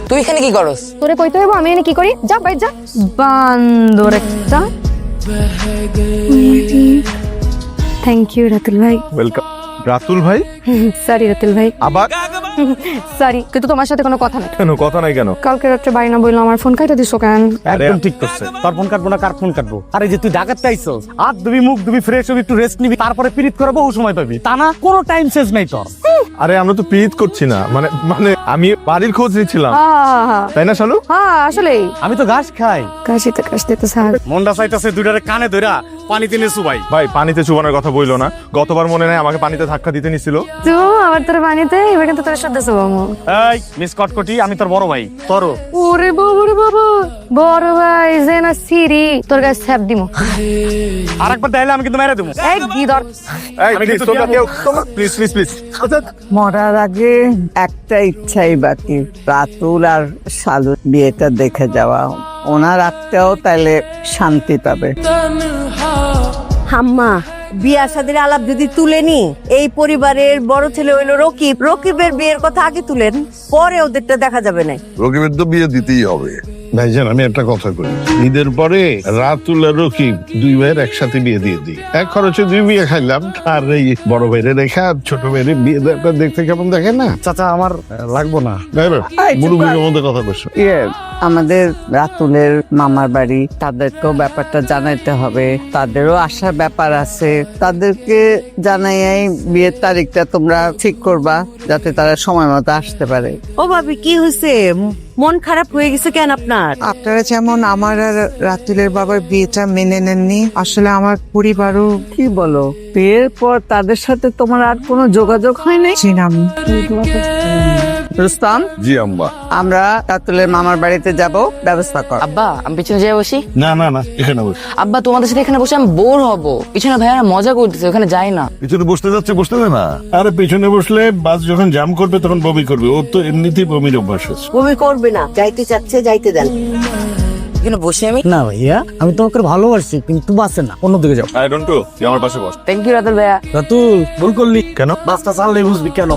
তুই এখানে কি করস? তোরে কইতে হইব আমি এনে কি করি? যা বাইর যা। বান্দর একটা। থ্যাংক ইউ রাতুল ভাই। ওয়েলকাম। রাতুল ভাই? সরি রাতুল ভাই, আবার? সরি, কিন্তু তোমার সাথে কোনো কথা নাই। কেন কথা নাই কেন? কালকে রাত্রে বাড়ি না বললো আমার ফোন কাইটা দিছো কেন? একদম ঠিক করছে। তোর ফোন কাটবো না, কার ফোন কাটবো? আরে যে তুই ঢাকাতে আইছস, হাত ধুবি, মুখ ধুবি, ফ্রেশ হবি, একটু রেস্ট নিবি, তারপরে পিরিত করে বহু সময় পাবি। তা না, কোনো টাইম শেষ নাই তোর। আরে আমরা তো পিরিত করছি না, মানে মানে আমি বাড়ির খোঁজ নিচ্ছিলাম, তাই না শালু? হ্যাঁ আসলেই আমি তো ঘাস খাই। কাশিতে কাশতে তো স্যার মন্ডা চাইতাছে দুইটারে কানে ধইরা পানিতে নে সুবাই। ভাই পানিতে চুবানোর কথা বইলো না, গতবার মনে নাই আমাকে পানিতে ধাক্কা দিতে নিছিল। তো আবার তোর বানিতে এবার কিন্তু তোর সাথে বামু। এই মিস কটকটি, আমি তোর বড় ভাই। তোর ওরে বাবা রে বাবা, বড় ভাই জেনা সিরি তোর গায়ে স্যাপ দিমু। আরেকবার দেখাইলে আমি কিন্তু মেরে দেবো। এই গিদর এই আমি প্লিজ কিন্তু তোমরা কেউ প্লিজ প্লিজ প্লিজ মরার আগে একটা ইচ্ছাই বাকি, রাতুল আর শালুর বিয়েটা দেখে যাওয়া। ওনার আত্মাও তাইলে শান্তি পাবে। হাম্মা, বিয়া শাদির আলাপ যদি তুলেনি, এই পরিবারের বড় ছেলে হইলো রকিব, রকিবের বিয়ের কথা আগে তুলেন, পরে ওদেরটা দেখা যাবে না। রকিবের তো বিয়ে দিতেই হবে। ভাইজান আমি একটা কথা বলি, ঈদের পরে রাতুল আর রকিব দুই ভাইয়ের একসাথে বিয়ে দিয়ে দিই। এক খরচে দুই বিয়ে খাইলাম, আর এই বড় ভাইয়ের রেখা আর ছোট ভাইয়ের বিয়ে দেখতে কেমন দেখে না? চাচা আমার লাগবো না। মুরুবির মধ্যে কথা বলছো। আমাদের রাতুলের মামার বাড়ি, তাদেরকেও ব্যাপারটা জানাইতে হবে, তাদেরও আসার ব্যাপার আছে। তাদেরকে জানাই বিয়ের তারিখটা তোমরা ঠিক করবা, যাতে তারা সময় মতো আসতে পারে। ও ভাবি, কি হয়েছে? মন খারাপ হয়ে গেছে কেন আপনার? আপনারা যেমন আমার আর রাতুলের বাবার বিয়েটা মেনে নেননি, আসলে আমার পরিবারও কি বলো, বিয়ের পর তাদের সাথে তোমার আর কোনো যোগাযোগ হয় নাই? চিনাম। রুস্তম, জি আম্মা। আমরা রাতুলের মামার বাড়িতে যাব, ব্যবস্থা কর। আব্বা আমি পিছনে যাই বসি। না না না, এখানে বস। আব্বা তোমাদের সাথে এখানে বসে আমি বোর হব। পিছনে ভাইয়ারা মজা করতেছে, ওখানে যাই না। পিছনে বসতে যাচ্ছে, বসতে দে না। আরে পিছনে বসলে বাস যখন জাম করবে তখন বমি করবে, ওর তো এমনিতেই বমির অভ্যাস আছে। বমি করবে না, যাইতে চাচ্ছে যাইতে দেন। এখানে বসে আমি। না ভাইয়া, আমি তোমাকে ভালোবাসি, কিন্তু বাসে না, অন্যদিকে যাও। আই ডোন্ট তুই আমার পাশে বস। থ্যাংক ইউ রাতুল ভাইয়া। রাতুল ভুল করলি। কেন? বাসটা চাললেই বুঝবি কেন।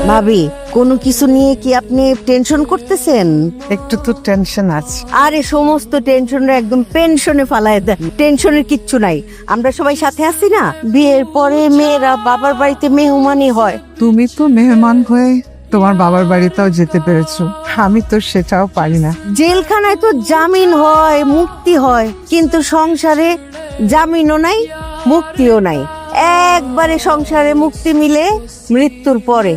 ভাবি, কোনো কিছু নিয়ে কি আপনি টেনশন করতেছেন? একটু তো টেনশন আছে। আরে সমস্ত টেনশনটা একদম পেনশনে ফালায় দেন, টেনশনের কিচ্ছু নাই। আমরা সবাই সাথে আছি না? বিয়ের পরে মেয়েরা বাবার বাড়িতে মেহমানি হয়। তুমি তো মেহমান হয়ে তোমার বাবার বাড়িতেও যেতে পেরেছো, আমি তো সেটাও পারি না। জেলখানায় তো জামিন হয়, মুক্তি হয়, কিন্তু সংসারে জামিনও নাই, মুক্তিও নাই। একবারে সংসারে মুক্তি মিলে মৃত্যুর পরে।